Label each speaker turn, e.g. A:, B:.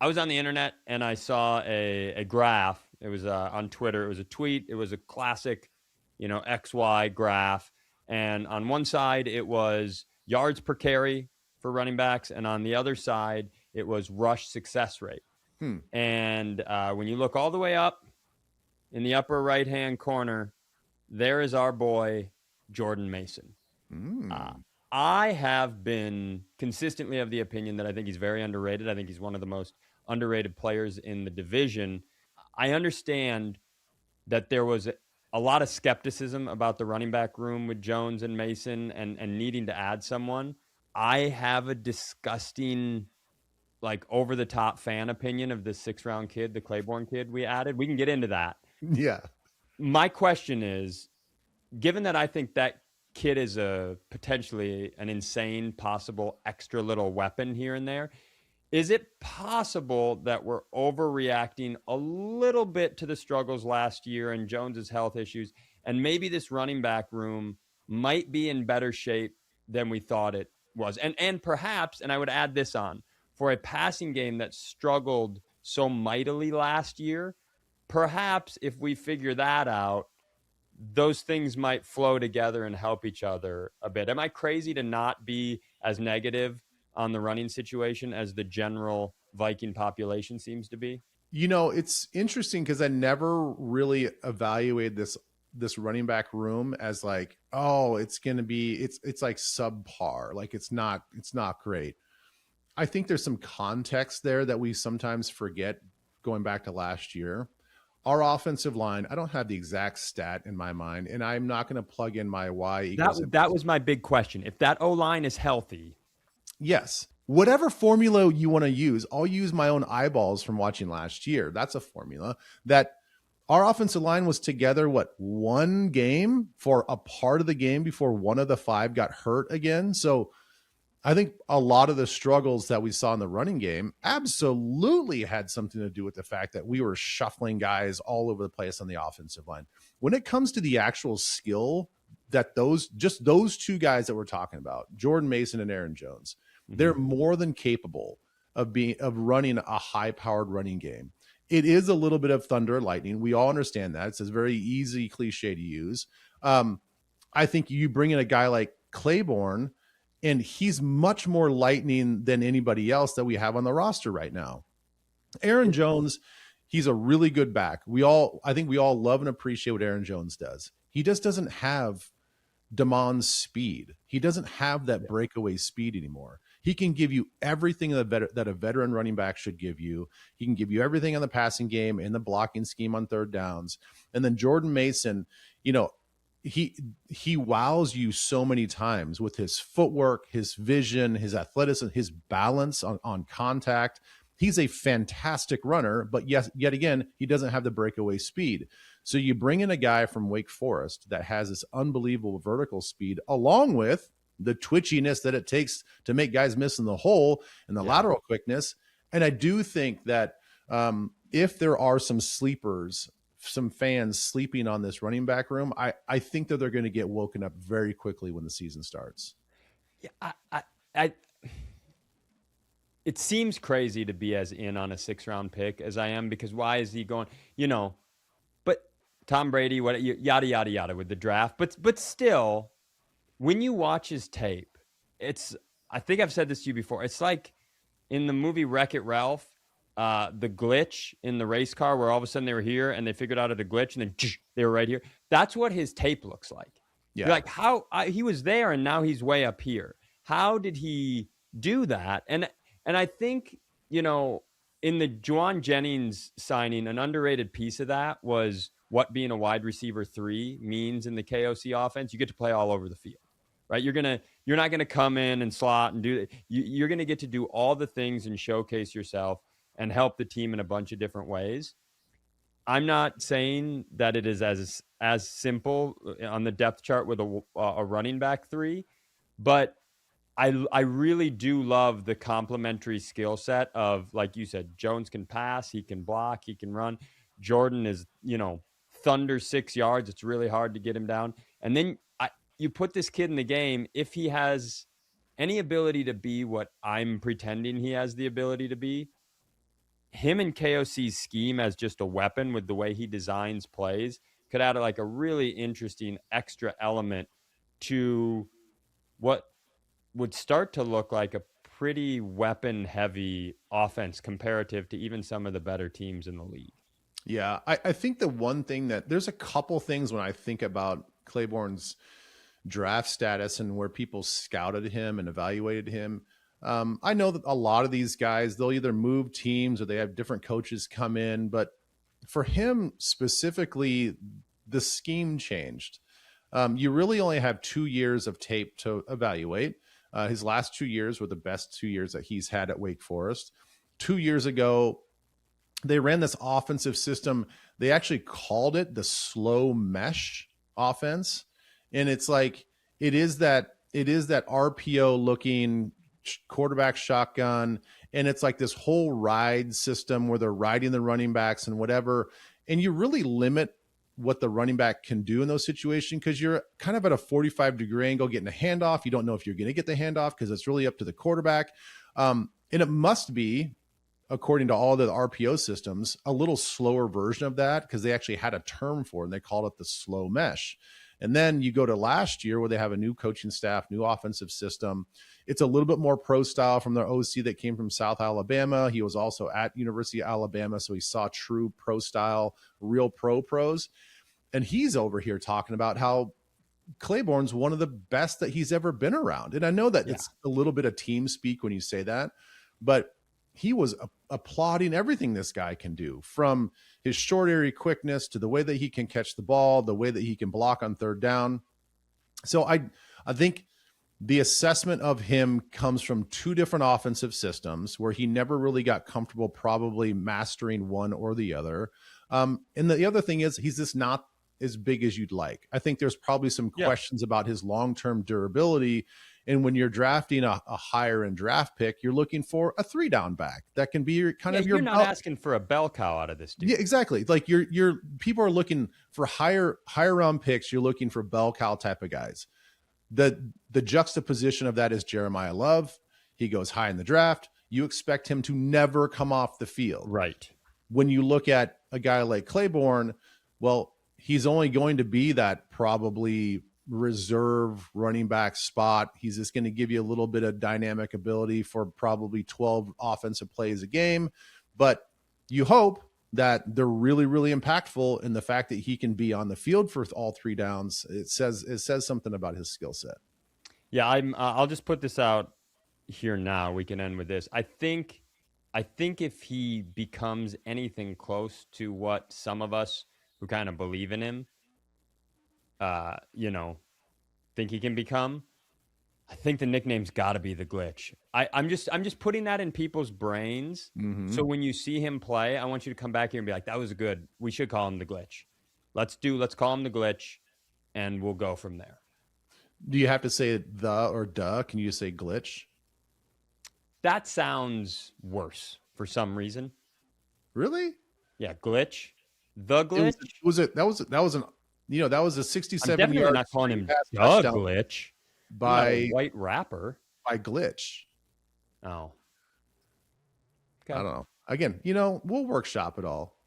A: I was on the internet and I saw a graph. It was on Twitter. It was a tweet. It was a classic, XY graph. And on one side, it was yards per carry for running backs. And on the other side, it was rush success rate.
B: Hmm.
A: And when you look all the way up in the upper right hand corner, there is our boy, Jordan Mason. Uh,
B: Mm.
A: I have been consistently of the opinion that I think he's very underrated. I think he's one of the most underrated players in the division. I understand that there was a lot of skepticism about the running back room with Jones and Mason and needing to add someone. I have a disgusting, like over the top fan opinion of the 6th round kid, the Claiborne kid we added. We can get into that.
B: Yeah.
A: My question is, given that I think that kid is a potentially an insane possible extra little weapon here and there, is it possible that we're overreacting a little bit to the struggles last year and Jones's health issues, and maybe this running back room might be in better shape than we thought it was? And perhaps, and I would add this on, for a passing game that struggled so mightily last year, perhaps if we figure that out, those things might flow together and help each other a bit. Am I crazy to not be as negative on the running situation as the general Viking population seems to be?
B: It's interesting because I never really evaluated this running back room as like, oh, it's like subpar, like it's not great. I think there's some context there that we sometimes forget going back to last year. Our offensive line, I don't have the exact stat in my mind, and I'm not going to plug in my Y equals.
A: That was my big question. If that O line is healthy,
B: Yes. Whatever formula you want to use, I'll use my own eyeballs from watching last year. That's a formula that our offensive line was together, one game for a part of the game before one of the five got hurt again. So I think a lot of the struggles that we saw in the running game absolutely had something to do with the fact that we were shuffling guys all over the place on the offensive line. When it comes to the actual skill that those two guys that we're talking about, Jordan Mason and Aaron Jones, they're more than capable of running a high-powered running game. It is a little bit of thunder and lightning. We all understand that. It's a very easy cliche to use. I think you bring in a guy like Claiborne, and he's much more lightning than anybody else that we have on the roster right now. Aaron Jones, he's a really good back. I think we all love and appreciate what Aaron Jones does. He just doesn't have Demond's speed. He doesn't have that breakaway speed anymore. He can give you everything that a veteran running back should give you. He can give you everything on the passing game and the blocking scheme on third downs. And then Jordan Mason, he wows you so many times with his footwork, his vision, his athleticism, his balance on contact. He's a fantastic runner, but yet again, he doesn't have the breakaway speed. So you bring in a guy from Wake Forest that has this unbelievable vertical speed, along with the twitchiness that it takes to make guys miss in the hole and the lateral quickness. And I do think that if there are some sleepers, some fans sleeping on this running back room, I think that they're going to get woken up very quickly when the season starts.
A: Yeah, I it seems crazy to be as in on a 6th round pick as I am, because why is he going? But Tom Brady, what yada yada yada with the draft, but still, when you watch his tape, I think I've said this to you before. It's like in the movie Wreck-It Ralph, the glitch in the race car where all of a sudden they were here and they figured out a glitch and then they were right here. That's what his tape looks like.
B: Yeah.
A: You're like, how he was there and now he's way up here. How did he do that? And I think, in the Juwan Jennings signing, an underrated piece of that was what being a wide receiver 3 means in the KOC offense. You get to play all over the field, right? You're not going to come in and slot and do it. You're going to get to do all the things and showcase yourself and help the team in a bunch of different ways. I'm not saying that it is as simple on the depth chart with a running back 3, but I really do love the complementary skill set of, like you said, Jones can pass, he can block, he can run. Jordan is, thunder 6 yards. It's really hard to get him down. And then you put this kid in the game, if he has any ability to be what I'm pretending he has the ability to be, him and KOC's scheme as just a weapon with the way he designs plays could add like a really interesting extra element to what would start to look like a pretty weapon heavy offense comparative to even some of the better teams in the league.
B: Yeah, I think the one thing that there's a couple things when I think about Claiborne's draft status and where people scouted him and evaluated him. I know that a lot of these guys, they'll either move teams or they have different coaches come in, but for him specifically, the scheme changed. You really only have 2 years of tape to evaluate. His last 2 years were the best 2 years that he's had at Wake Forest. 2 years ago, they ran this offensive system. They actually called it the slow mesh offense. And it's like, it is that RPO looking quarterback shotgun. And it's like this whole ride system where they're riding the running backs and whatever. And you really limit what the running back can do in those situations because you're kind of at a 45-degree angle getting a handoff. You don't know if you're going to get the handoff because it's really up to the quarterback. And it must be, according to all the RPO systems, a little slower version of that because they actually had a term for it and they called it the slow mesh. And then you go to last year where they have a new coaching staff, new offensive system. It's a little bit more pro style from their OC that came from South Alabama. He was also at University of Alabama, so he saw true pro style, real pros. And he's over here talking about how Claiborne's one of the best that he's ever been around. And I know that it's a little bit of team speak when you say that, but he was applauding everything this guy can do, from his short area quickness to the way that he can catch the ball, the way that he can block on third down. So I think the assessment of him comes from two different offensive systems where he never really got comfortable probably mastering one or the other. And the other thing is he's just not as big as you'd like. I think there's probably some questions about his long-term durability. And when you're drafting a higher end draft pick, you're looking for a 3-down back that can be your
A: you're not asking for a bell cow out of this dude.
B: Yeah, exactly. Like you're people are looking for higher round picks. You're looking for bell cow type of guys. The juxtaposition of that is Jeremiah Love. He goes high in the draft. You expect him to never come off the field.
A: Right.
B: When you look at a guy like Claiborne, well, he's only going to be that probably reserve running back spot. He's just going to give you a little bit of dynamic ability for probably 12 offensive plays a game. But you hope that they're really, really impactful in the fact that he can be on the field for all 3 downs. It says something about his skill set.
A: Yeah, I'll just put this out here now. We can end with this. I think if he becomes anything close to what some of us who kind of believe in him, think he can become, I think the nickname's got to be the Glitch. I'm just putting that in people's brains. Mm-hmm. So when you see him play, I want you to come back here and be like, that was good. We should call him the Glitch. Let's call him the Glitch, and we'll go from there.
B: Do you have to say the or duh? Can you just say Glitch?
A: That sounds worse for some reason.
B: Really?
A: Yeah, Glitch. The Glitch.
B: That was a 67
A: I'm definitely
B: yard
A: not calling him the Glitch.
B: By
A: white rapper.
B: By Glitch.
A: Oh.
B: Okay. I don't know. Again, we'll workshop it all.